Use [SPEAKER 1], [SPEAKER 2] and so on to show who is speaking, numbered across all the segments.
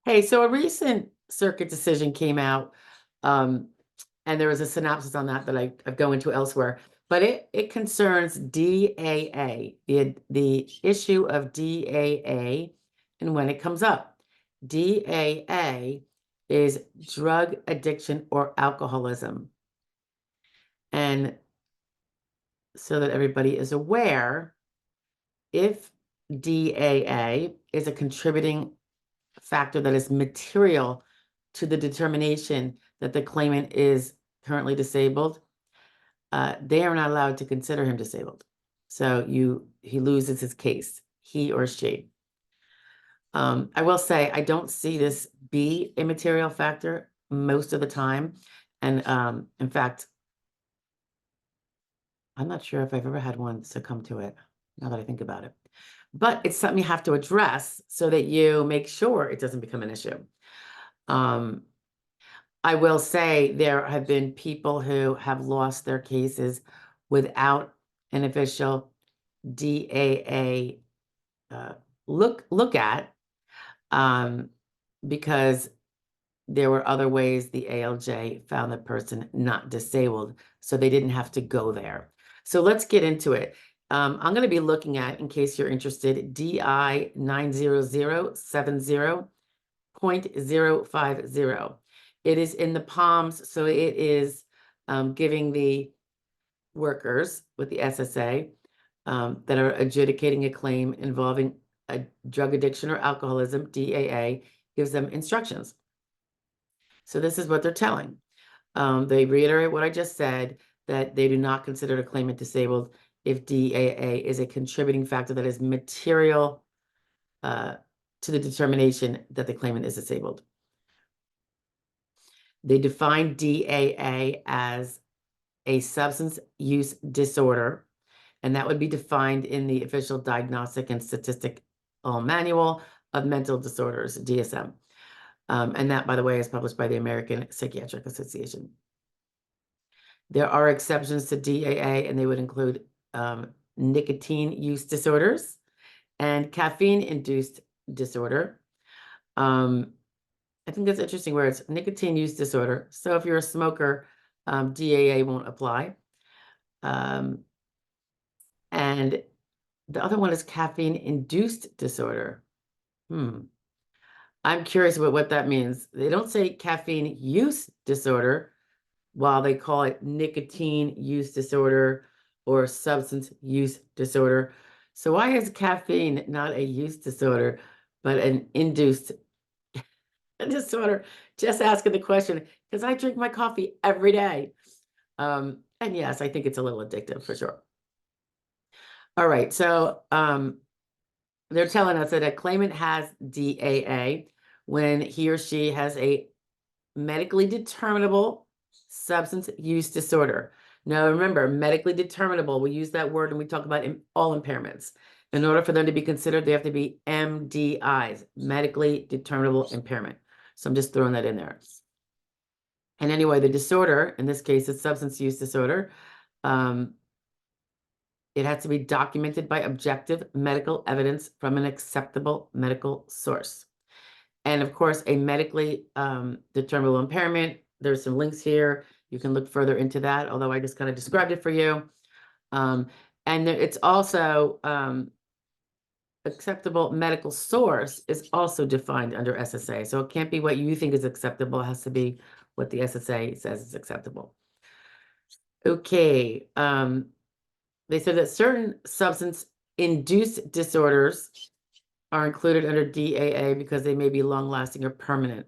[SPEAKER 1] Hey, so a recent circuit decision came out, um, and there was a synopsis on that that I go into elsewhere, but it concerns DAA, the issue of DAA and when it comes up. DAA is drug addiction or alcoholism. And so that everybody is aware, if DAA is a contributing factor that is material to the determination that the claimant is currently disabled, they are not allowed to consider him disabled. So he loses his case, he or she. I will say I don't see this be a material factor most of the time. And in fact, I'm not sure if I've ever had one succumb to it, now that I think about it. But it's something you have to address so that you make sure it doesn't become an issue. I will say there have been people who have lost their cases without an official DAA look at, because there were other ways the ALJ found the person not disabled, so they didn't have to go there. So let's get into it. I'm going to be looking at, in case you're interested, DI 900.050. It is in the POMS, so it is giving the workers with the SSA that are adjudicating a claim involving a drug addiction or alcoholism, DAA, gives them instructions. So this is what they're telling. They reiterate what I just said, that they do not consider the claimant disabled if DAA is a contributing factor that is material to the determination that the claimant is disabled. They define DAA as a substance use disorder, and that would be defined in the official Diagnostic and Statistical Manual of Mental Disorders, DSM. And that, by the way, is published by the American Psychiatric Association. There are exceptions to DAA, and they would include nicotine use disorders and caffeine-induced disorder. I think that's interesting where it's nicotine use disorder. So if you're a smoker, DAA won't apply. And the other one is caffeine-induced disorder. I'm curious about what that means. They don't say caffeine use disorder, while they call it nicotine use disorder or substance use disorder. So why is caffeine not a use disorder, but an induced disorder? Just asking the question, because I drink my coffee every day. And yes, I think it's a little addictive for sure. All right, so they're telling us that a claimant has DAA when he or she has a medically determinable substance use disorder. Now, remember, medically determinable, we use that word when we talk about all impairments. In order for them to be considered, they have to be MDIs, medically determinable impairment. So I'm just throwing that in there. And anyway, the disorder, in this case, it's substance use disorder. It has to be documented by objective medical evidence from an acceptable medical source. And of course, a medically determinable impairment, there's some links here. You can look further into that, although I just kind of described it for you. And it's also acceptable medical source is also defined under SSA. So it can't be what you think is acceptable. It has to be what the SSA says is acceptable. Okay. They said that certain substance-induced disorders are included under DAA because they may be long-lasting or permanent.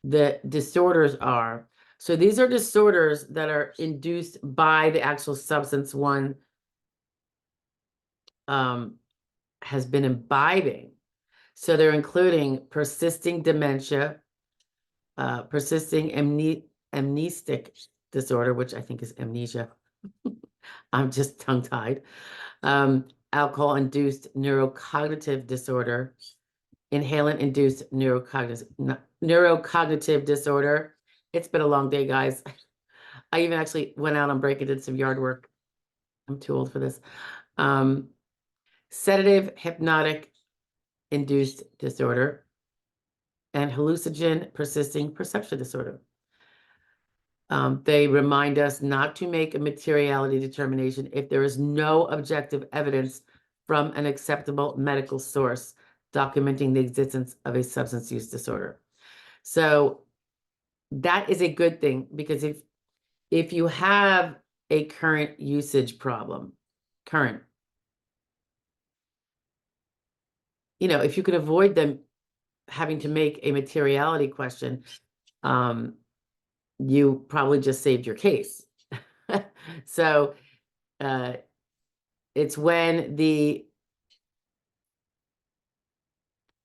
[SPEAKER 1] The disorders are, so these are disorders that are induced by the actual substance one has been imbibing. So they're including persisting dementia, persisting amnestic disorder, which I think is amnesia. I'm just tongue-tied. Alcohol-induced neurocognitive disorder, inhalant-induced neurocognitive disorder. It's been a long day, guys. I even actually went out on break and did some yard work. I'm too old for this. Sedative hypnotic induced disorder. and hallucinogen persisting perception disorder. They remind us not to make a materiality determination if there is no objective evidence from an acceptable medical source documenting the existence of a substance use disorder. So that is a good thing, because if you have a current usage problem, if you could avoid them having to make a materiality question, you probably just saved your case. So it's when the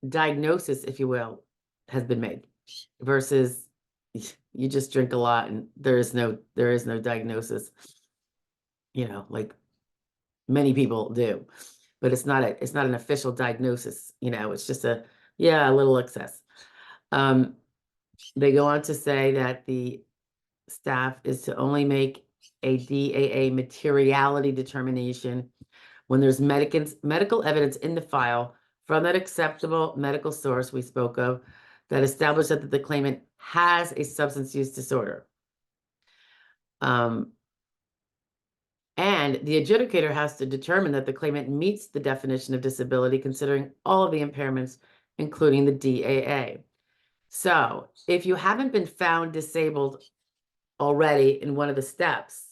[SPEAKER 1] diagnosis, if you will, has been made, versus you just drink a lot and there is no diagnosis, like many people do, but it's not an official diagnosis. It's just a little excess. They go on to say that the staff is to only make a DAA materiality determination when there's medical evidence in the file from that acceptable medical source we spoke of that establishes that the claimant has a substance use disorder. And the adjudicator has to determine that the claimant meets the definition of disability, considering all of the impairments, including the DAA. So if you haven't been found disabled already in one of the steps,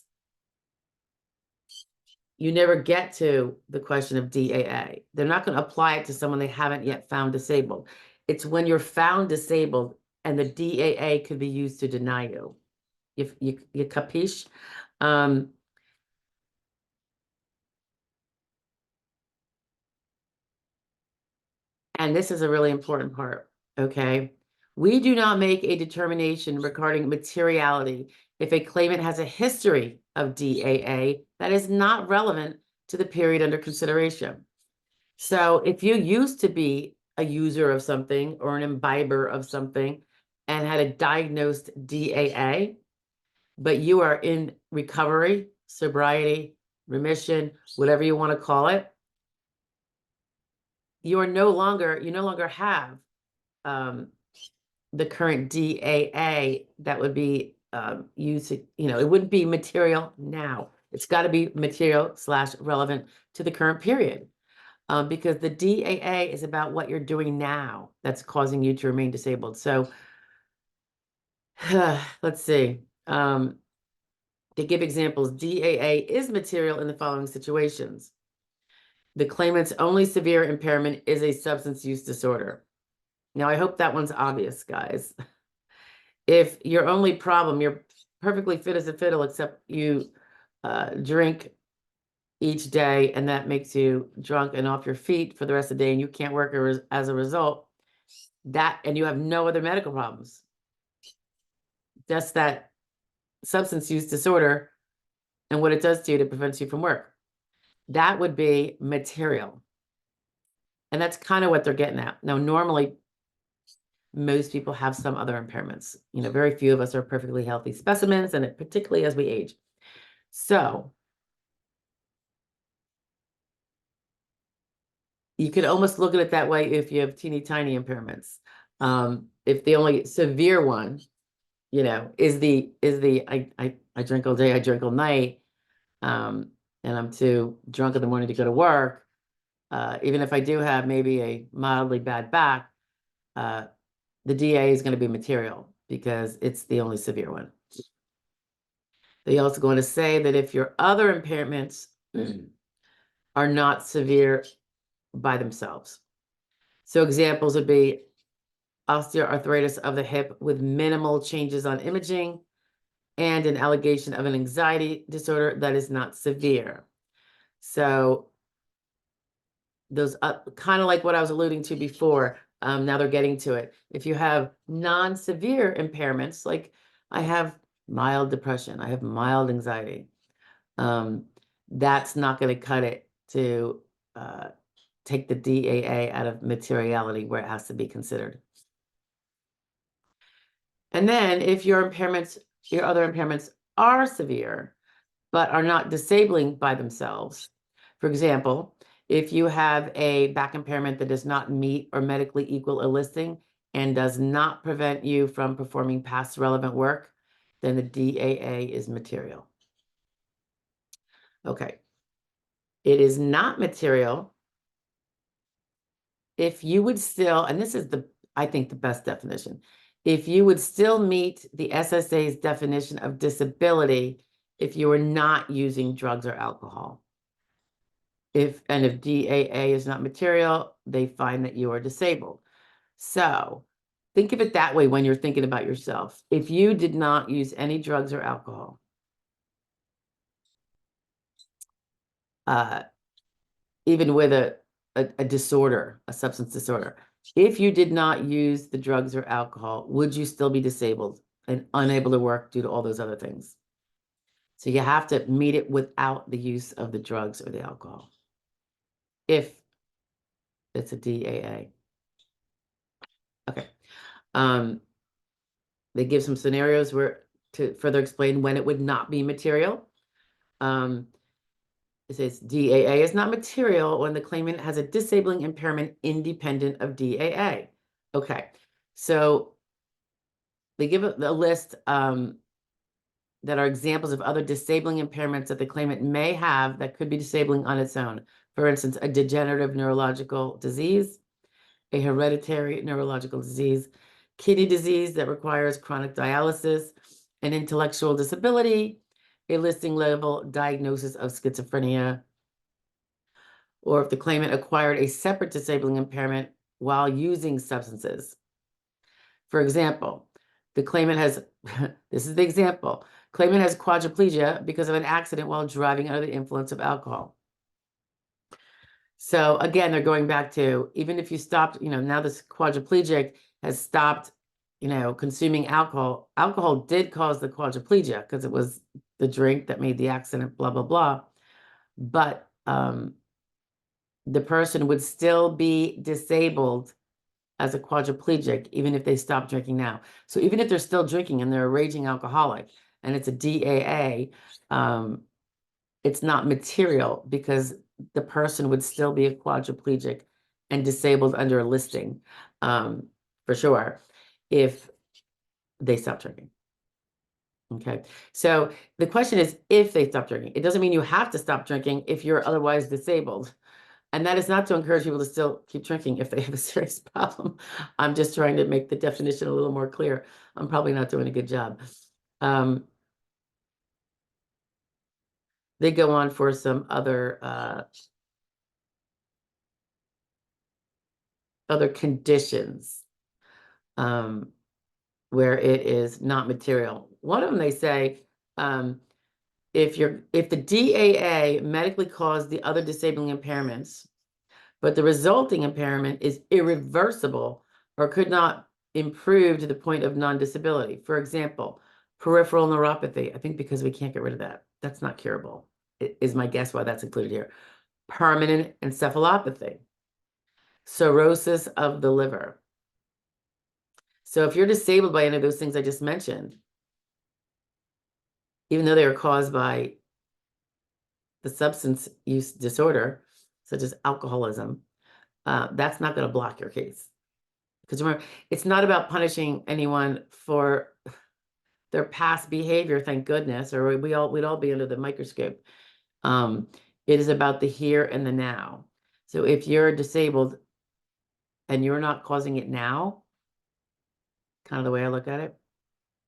[SPEAKER 1] you never get to the question of DAA. They're not going to apply it to someone they haven't yet found disabled. It's when you're found disabled and the DAA could be used to deny you. You capiche? And this is a really important part, okay? We do not make a determination regarding materiality if a claimant has a history of DAA that is not relevant to the period under consideration. So if you used to be a user of something or an imbiber of something and had a diagnosed DAA, but you are in recovery, sobriety, remission, whatever you want to call it, you no longer have the current DAA that would be used. It wouldn't be material now. It's got to be material / relevant to the current period, because the DAA is about what you're doing now that's causing you to remain disabled. So let's see. To give examples, DAA is material in the following situations. The claimant's only severe impairment is a substance use disorder. Now, I hope that one's obvious, guys. If your only problem, you're perfectly fit as a fiddle, except you drink each day, and that makes you drunk and off your feet for the rest of the day, and you can't work as a result, and you have no other medical problems, just that substance use disorder and what it does to you, that prevents you from work. That would be material. And that's kind of what they're getting at. Now, normally, most people have some other impairments. Very few of us are perfectly healthy specimens, and particularly as we age. So you could almost look at it that way if you have teeny tiny impairments. If the only severe one, is the I drink all day, I drink all night, and I'm too drunk in the morning to go to work. Even if I do have maybe a mildly bad back, the DA is going to be material because it's the only severe one. They also going to say that if your other impairments are not severe by themselves. So examples would be osteoarthritis of the hip with minimal changes on imaging and an allegation of an anxiety disorder that is not severe. So those kind of like what I was alluding to before. Now they're getting to it. If you have non-severe impairments, like I have mild depression, I have mild anxiety, that's not going to cut it to take the DAA out of materiality where it has to be considered. And then if your other impairments are severe, but are not disabling by themselves, for example, if you have a back impairment that does not meet or medically equal a listing and does not prevent you from performing past relevant work, then the DAA is material. Okay. It is not material if you would still, and this is I think the best definition, if you would still meet the SSA's definition of disability if you are not using drugs or alcohol. If DAA is not material, they find that you are disabled. So think of it that way when you're thinking about yourself. If you did not use any drugs or alcohol, even with a disorder, a substance disorder, if you did not use the drugs or alcohol, would you still be disabled and unable to work due to all those other things? So you have to meet it without the use of the drugs or the alcohol, if it's a DAA. Okay. They give some scenarios where to further explain when it would not be material. It says DAA is not material when the claimant has a disabling impairment independent of DAA. Okay, so they give a list that are examples of other disabling impairments that the claimant may have that could be disabling on its own. For instance, a degenerative neurological disease, a hereditary neurological disease, kidney disease that requires chronic dialysis, an intellectual disability, a listing level diagnosis of schizophrenia, or if the claimant acquired a separate disabling impairment while using substances. For example, the claimant has, this is the example, claimant has quadriplegia because of an accident while driving under the influence of alcohol. So again, they're going back to, even if you stopped, now this quadriplegic has stopped, consuming alcohol. Alcohol did cause the quadriplegia because it was the drink that made the accident, blah, blah, blah. But the person would still be disabled as a quadriplegic, even if they stop drinking now. So even if they're still drinking and they're a raging alcoholic and it's a DAA, it's not material because the person would still be a quadriplegic and disabled under a listing, for sure, if they stop drinking. Okay, so the question is if they stop drinking. It doesn't mean you have to stop drinking if you're otherwise disabled. And that is not to encourage people to still keep drinking if they have a serious problem. I'm just trying to make the definition a little more clear. I'm probably not doing a good job. They go on for some other conditions where it is not material. One of them, they say, if the DAA medically caused the other disabling impairments, but the resulting impairment is irreversible or could not improve to the point of non-disability. For example, peripheral neuropathy. I think because we can't get rid of that. That's not curable, is my guess why that's included here. Permanent encephalopathy. Cirrhosis of the liver. So if you're disabled by any of those things I just mentioned, even though they are caused by the substance use disorder, such as alcoholism, that's not going to block your case. Because remember, it's not about punishing anyone for their past behavior, thank goodness, or we'd all be under the microscope. It is about the here and the now. So if you're disabled and you're not causing it now, kind of the way I look at it,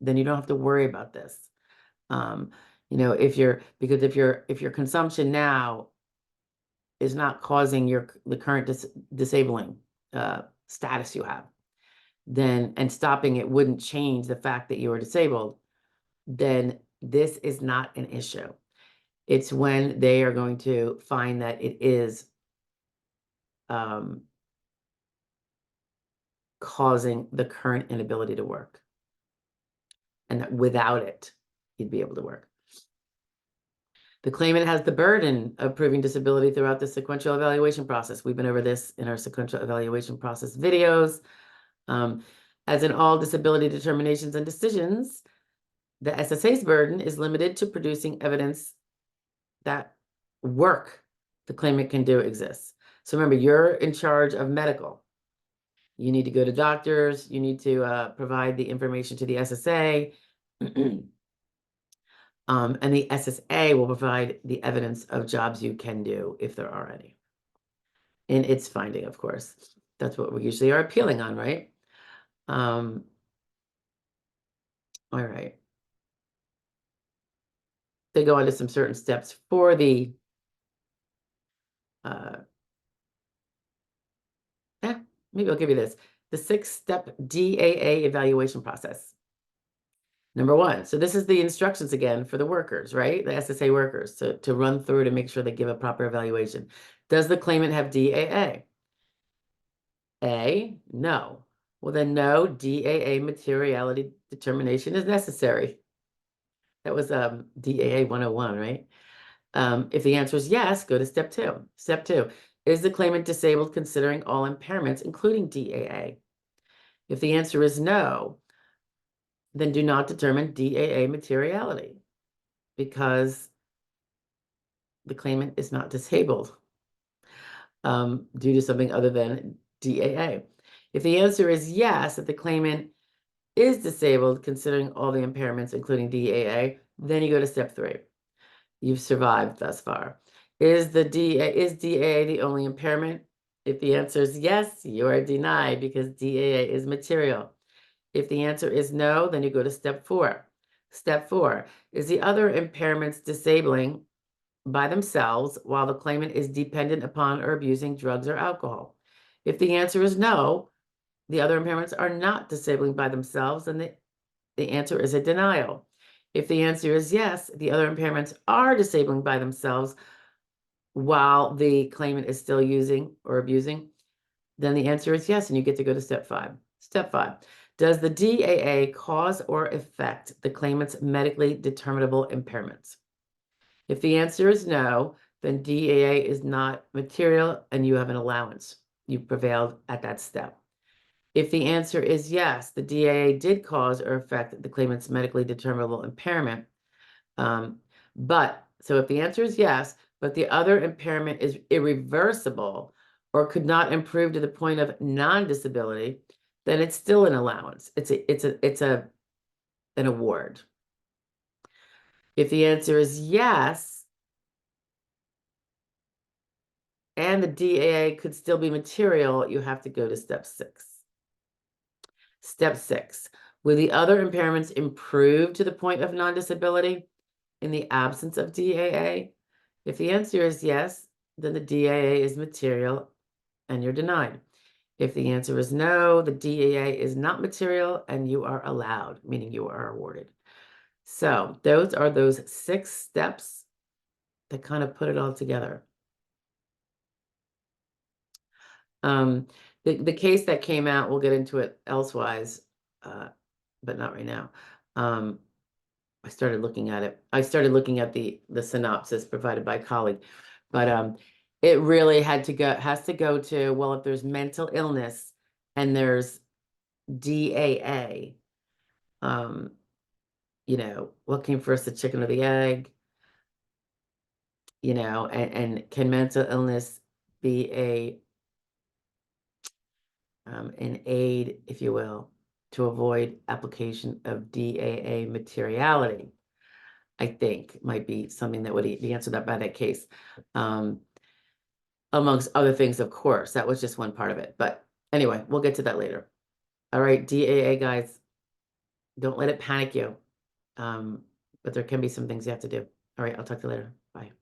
[SPEAKER 1] then you don't have to worry about this. If your consumption now is not causing the current disabling status you have, then, and stopping it wouldn't change the fact that you are disabled, then this is not an issue. It's when they are going to find that it is causing the current inability to work, and that without it, you'd be able to work. The claimant has the burden of proving disability throughout the sequential evaluation process. We've been over this in our sequential evaluation process videos. As in all disability determinations and decisions, the SSA's burden is limited to producing evidence that work the claimant can do exists. So remember, you're in charge of medical. You need to go to doctors. You need to provide the information to the SSA. And the SSA will provide the evidence of jobs you can do if there are any. In its finding, of course. That's what we usually are appealing on, right? All right. They go into some certain steps for the maybe I'll give you this. The 6-step DAA evaluation process. Number 1. So this is the instructions again for the workers, right? The SSA workers to run through to make sure they give a proper evaluation. Does the claimant have DAA? A, no. Well, then no DAA materiality determination is necessary. That was DAA 101, right? If the answer is yes, go to step 2. Step 2, is the claimant disabled considering all impairments, including DAA? If the answer is no, then do not determine DAA materiality because the claimant is not disabled due to something other than DAA. If the answer is yes, that the claimant is disabled considering all the impairments, including DAA, then you go to step 3. You've survived thus far. Is DAA the only impairment? If the answer is yes, you are denied because DAA is material. If the answer is no, then you go to step 4. Step 4, is the other impairments disabling by themselves while the claimant is dependent upon or abusing drugs or alcohol? If the answer is no, the other impairments are not disabling by themselves, and the answer is a denial. If the answer is yes, the other impairments are disabling by themselves while the claimant is still using or abusing, then the answer is yes, and you get to go to step 5. Step 5, does the DAA cause or affect the claimant's medically determinable impairments? If the answer is no, then DAA is not material and you have an allowance. You prevailed at that step. If the answer is yes, the DAA did cause or affect the claimant's medically determinable impairment. So if the answer is yes, but the other impairment is irreversible or could not improve to the point of non-disability, then it's still an allowance. It's an award. If the answer is yes, and the DAA could still be material, you have to go to step 6. Step 6, will the other impairments improve to the point of non-disability in the absence of DAA? If the answer is yes, then the DAA is material and you're denied. If the answer is no, the DAA is not material and you are allowed, meaning you are awarded. So those are those 6 steps that kind of put it all together. The case that came out, we'll get into it elsewise, but not right now. I started looking at it. I started looking at the synopsis provided by a colleague, but it really has to go to, well, if there's mental illness and there's DAA, what came first, the chicken or the egg? And can mental illness be an aid, if you will, to avoid application of DAA materiality? I think might be something that would be answered by that case. Amongst other things, of course. That was just one part of it. But anyway, we'll get to that later. All right, DAA, guys, don't let it panic you. But there can be some things you have to do. All right, I'll talk to you later. Bye.